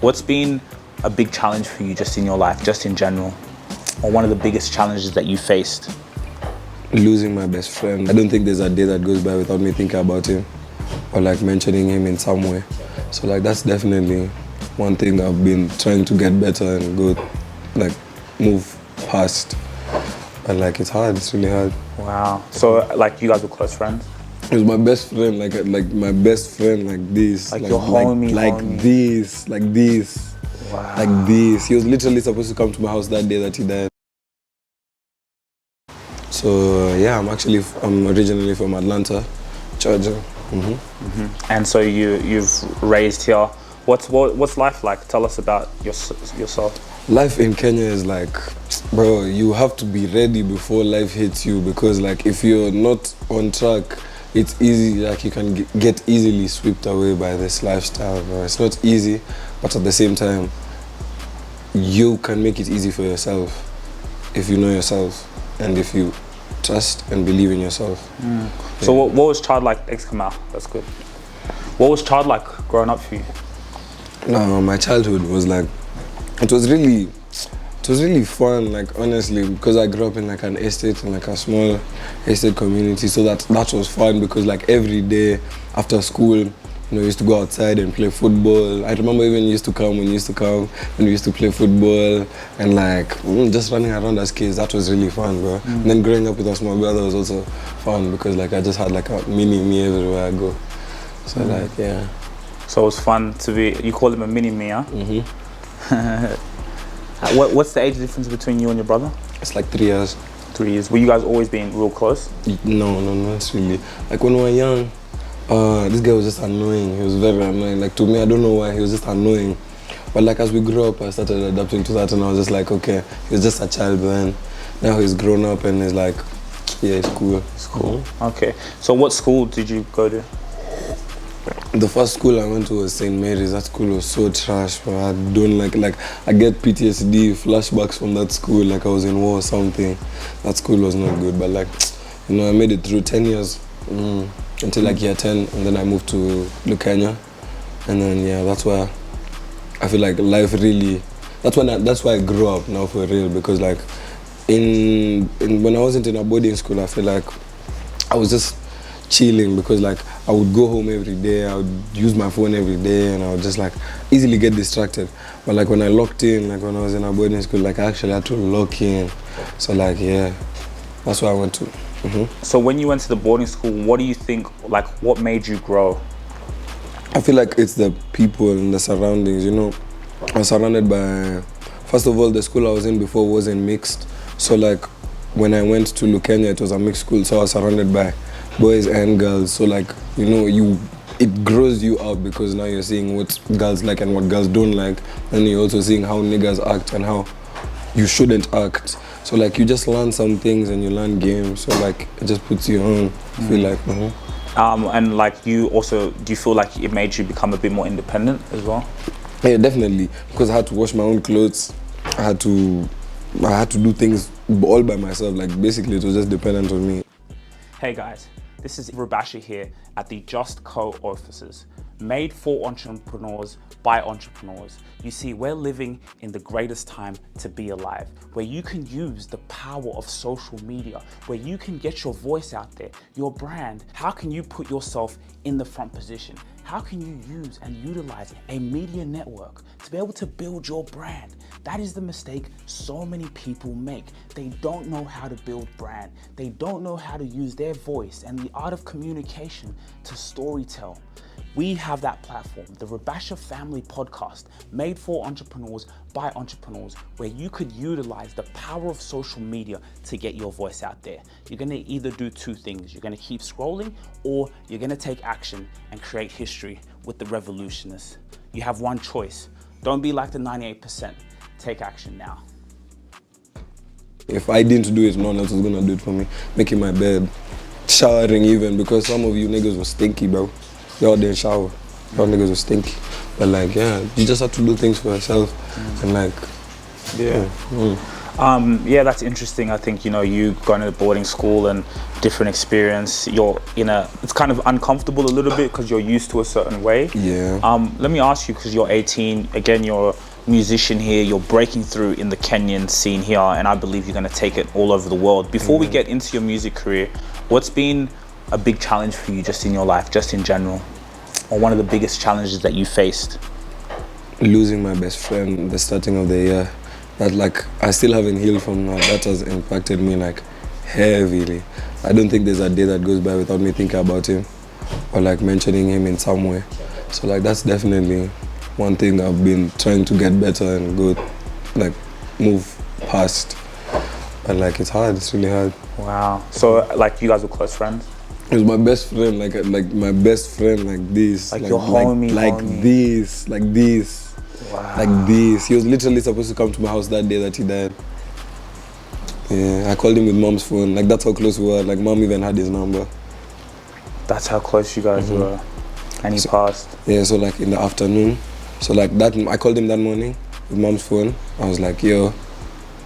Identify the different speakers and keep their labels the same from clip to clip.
Speaker 1: What's been a big challenge for you just in your life, just in general? Or one of the biggest challenges that you faced?
Speaker 2: Losing my best friend. I don't think there's a day that goes by without me thinking about him or like mentioning him in some way. So like that's definitely one thing that I've been trying to get better and go, like move past. But like it's hard, it's really hard.
Speaker 1: Wow. So like you guys were close friends?
Speaker 2: He was my best friend, like my best friend, like this.
Speaker 1: Like your homie,
Speaker 2: like this.
Speaker 1: Wow.
Speaker 2: Like this. He was literally supposed to come to my house that day that he died. So yeah, I'm originally from Atlanta, Georgia.
Speaker 1: And so you've raised here. What's life like? Tell us about yourself.
Speaker 2: Life in Kenya is like, bro, you have to be ready before life hits you, because like if you're not on track, it's easy, like you can get easily swept away by this lifestyle, bro. It's not easy, but at the same time, you can make it easy for yourself if you know yourself and if you trust and believe in yourself.
Speaker 1: Yeah. So what was childlike? Come out. That's good. What was childlike growing up for you?
Speaker 2: No, my childhood was like, it was really fun, like honestly, because I grew up in like an estate, in like a small estate community, so that was fun, because like every day after school, you know, we used to go outside and play football. I remember even when we used to play football and like just running around as kids. That was really fun, bro. And then growing up with a small brother was also fun, because like I just had like a mini me everywhere I go. So like, yeah.
Speaker 1: So it was fun to be, you call him a mini me, huh? What's the age difference between you and your brother?
Speaker 2: It's like 3 years.
Speaker 1: 3 years. Were you guys always being real close?
Speaker 2: No, not really. Like when we were young, this guy was just annoying. He was very annoying. Like to me, I don't know why, he was just annoying. But like as we grew up, I started adapting to that, and I was just like, okay, he was just a child then. Now he's grown up and he's like, yeah, it's cool.
Speaker 1: It's cool. Okay. So what school did you go to?
Speaker 2: The first school I went to was St. Mary's. That school was so trash, bro. I don't like I get PTSD flashbacks from that school, like I was in war or something. That school was not good, but like, you know, I made it through 10 years until like year 10, and then I moved to Kenya, and then yeah, that's why I feel like life really. That's why I grew up now for real, because like in when I wasn't in a boarding school, I feel like I was just chilling, because like I would go home every day, I would use my phone every day, and I would just like easily get distracted. But like when I locked in, like when I was in a boarding school, like I actually had to lock in. So like, yeah, that's why I went to.
Speaker 1: So when you went to the boarding school, what do you think, like what made you grow?
Speaker 2: I feel like it's the people and the surroundings, you know. I was surrounded by, first of all, the school I was in before wasn't mixed. So like when I went to Kenya, it was a mixed school, so I was surrounded by boys and girls. So like, you know, it grows you up, because now you're seeing what girls like and what girls don't like, and you're also seeing how niggas act and how you shouldn't act. So like you just learn some things and you learn games, so like it just puts you on. I feel like
Speaker 1: and like you also, do you feel like it made you become a bit more independent as well?
Speaker 2: Yeah, definitely, because I had to wash my own clothes. I had to do things all by myself. Like basically it was just dependent on me.
Speaker 1: Hey guys, this is Rubasha here at the Just Co offices, made for entrepreneurs by entrepreneurs. You see, we're living in the greatest time to be alive, where you can use the power of social media, where you can get your voice out there, your brand. How can you put yourself in the front position? How can you use and utilize a media network to be able to build your brand? That is the mistake so many people make. They don't know how to build brand. They don't know how to use their voice and the art of communication to storytell. We have that platform, the Rubasha Family Podcast, made for entrepreneurs by entrepreneurs, where you could utilize the power of social media to get your voice out there. You're gonna either do two things. You're gonna keep scrolling, or you're gonna take action and create history with the revolutionists. You have one choice. Don't be like the 98%. Take action now.
Speaker 2: If I didn't do it, no one else was gonna do it for me. Making my bed, showering even, because some of you niggas were stinky, bro. Y'all didn't shower. Y'all niggas were stinky. But like, yeah, you just have to do things for yourself. And like,
Speaker 1: yeah. Yeah, that's interesting. I think, you know, you going to boarding school and different experience, you're in a, it's kind of uncomfortable a little bit because you're used to a certain way.
Speaker 2: Yeah.
Speaker 1: Let me ask you, because you're 18, again, you're a musician here, you're breaking through in the Kenyan scene here, and I believe you're going to take it all over the world. Before we get into your music career, what's been a big challenge for you just in your life, just in general? Or one of the biggest challenges that you faced?
Speaker 2: Losing my best friend the starting of the year. That, like, I still haven't healed from that. That has impacted me like heavily. I don't think there's a day that goes by without me thinking about him or like mentioning him in some way. So like that's definitely one thing I've been trying to get better and go, like, move past. But like it's hard, it's really hard.
Speaker 1: Wow. So like you guys were close friends?
Speaker 2: He was my best friend, like my best friend, like this.
Speaker 1: Like your homie,
Speaker 2: like
Speaker 1: homie.
Speaker 2: this.
Speaker 1: Wow.
Speaker 2: Like this. He was literally supposed to come to my house that day that he died. Yeah, I called him with mom's phone. Like that's how close we were. Like mom even had his number.
Speaker 1: That's how close you guys were. And he passed.
Speaker 2: Yeah, so like in the afternoon. So like that, I called him that morning with mom's phone. I was like, yo,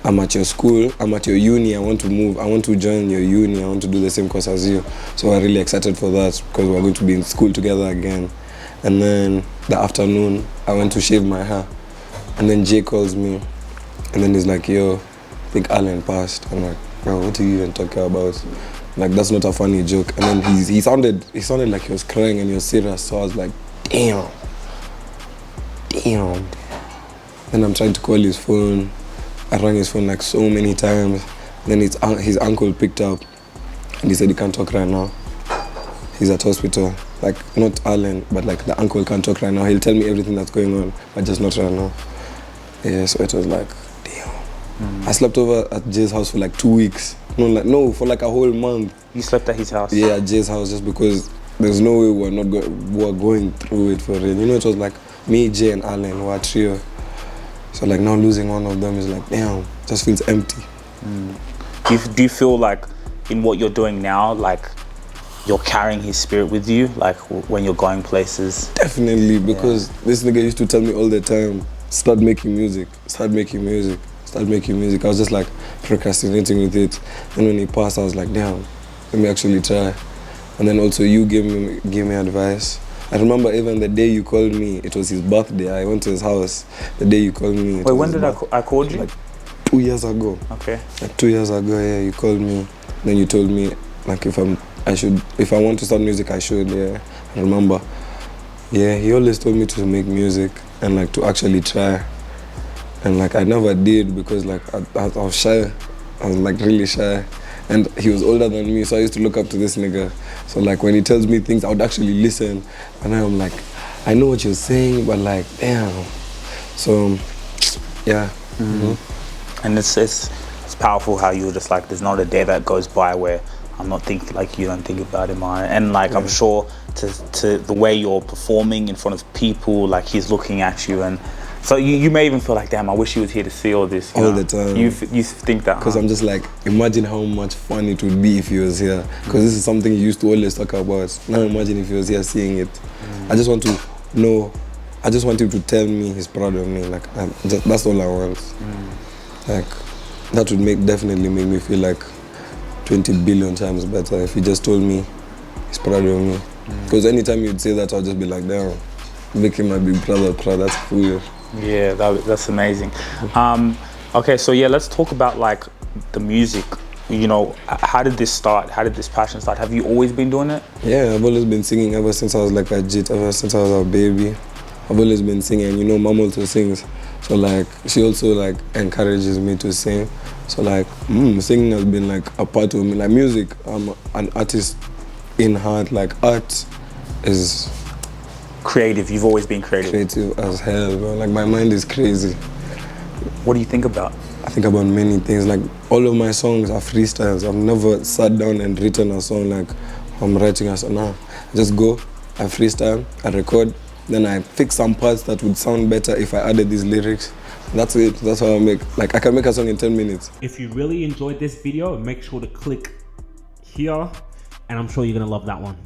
Speaker 2: I'm at your school, I'm at your uni, I want to move, I want to join your uni, I want to do the same course as you. So I'm really excited for that because we're going to be in school together again. And then the afternoon, I went to shave my hair. And then Jay calls me. And then he's like, yo, I think Alan passed. I'm like, bro, what are you even talking about? Like, that's not a funny joke. And then he sounded like he was crying and he was serious. So I was like, damn. Then I'm trying to call his phone. I rang his phone like so many times. Then his uncle picked up and he said he can't talk right now. He's at hospital. Like, not Alan, but like the uncle can't talk right now. He'll tell me everything that's going on, but just not right now. Yeah, so it was like, damn. I slept over at Jay's house for like 2 weeks. No, for like a whole month.
Speaker 1: You slept at his house?
Speaker 2: Yeah, at Jay's house, just because there's no way we're going through it for real. You know, it was like me, Jay, and Alan were a trio. So like now losing one of them is like, damn, just feels empty.
Speaker 1: Do you feel like in what you're doing now, like you're carrying his spirit with you, like when you're going places?
Speaker 2: Definitely, because this nigga used to tell me all the time, start making music. I was just like procrastinating with it. And when he passed, I was like, damn, let me actually try. And then also you gave me advice. I remember even the day you called me, it was his birthday. I went to his house. The day you called me.
Speaker 1: Wait, when did I called you?
Speaker 2: Like 2 years ago.
Speaker 1: Okay.
Speaker 2: Like 2 years ago, yeah, you called me. Then you told me, like, if I want to start music, I should, yeah. I remember. Yeah, he always told me to make music and like to actually try. And like I never did because like I was shy. I was like really shy. And he was older than me, so I used to look up to this nigga. So like when he tells me things, I would actually listen. And I'm like, I know what you're saying, but like, damn. So, yeah.
Speaker 1: And it's powerful how you're just like, there's not a day that goes by where I'm not thinking like you don't think about him. And like I'm sure to the way you're performing in front of people, like he's looking at you, and so you may even feel like, damn, I wish he was here to see all this.
Speaker 2: All the time.
Speaker 1: You think that?
Speaker 2: Because I'm just like, imagine how much fun it would be if he was here. Because this is something he used to always talk about. Now imagine if he was here seeing it. I just want to know. I just want him to tell me he's proud of me. Like that's all I want. Like that would definitely make me feel like 20 billion times better if he just told me he's proud of me. Because anytime you'd say that, I'll just be like, damn, making my big brother proud, that's cool.
Speaker 1: Yeah, that's amazing. Okay, so yeah, let's talk about like the music. You know, how did this start? How did this passion start? Have you always been doing it?
Speaker 2: Yeah, I've always been singing ever since I was like a jit, ever since I was a baby. I've always been singing. You know, mom also sings. So like, she also like encourages me to sing. So like, singing has been like a part of me. Like music, I'm an artist in heart. Like art is
Speaker 1: creative. You've always been creative.
Speaker 2: Creative as hell, bro. Like my mind is crazy.
Speaker 1: What do you think about?
Speaker 2: I think about many things. Like all of my songs are freestyles. I've never sat down and written a song like I'm writing a song. No, I just go, I freestyle, I record, then I fix some parts that would sound better if I added these lyrics. That's it. That's how I make. Like I can make a song in 10 minutes.
Speaker 3: If you really enjoyed this video, make sure to click here, and I'm sure you're gonna love that one.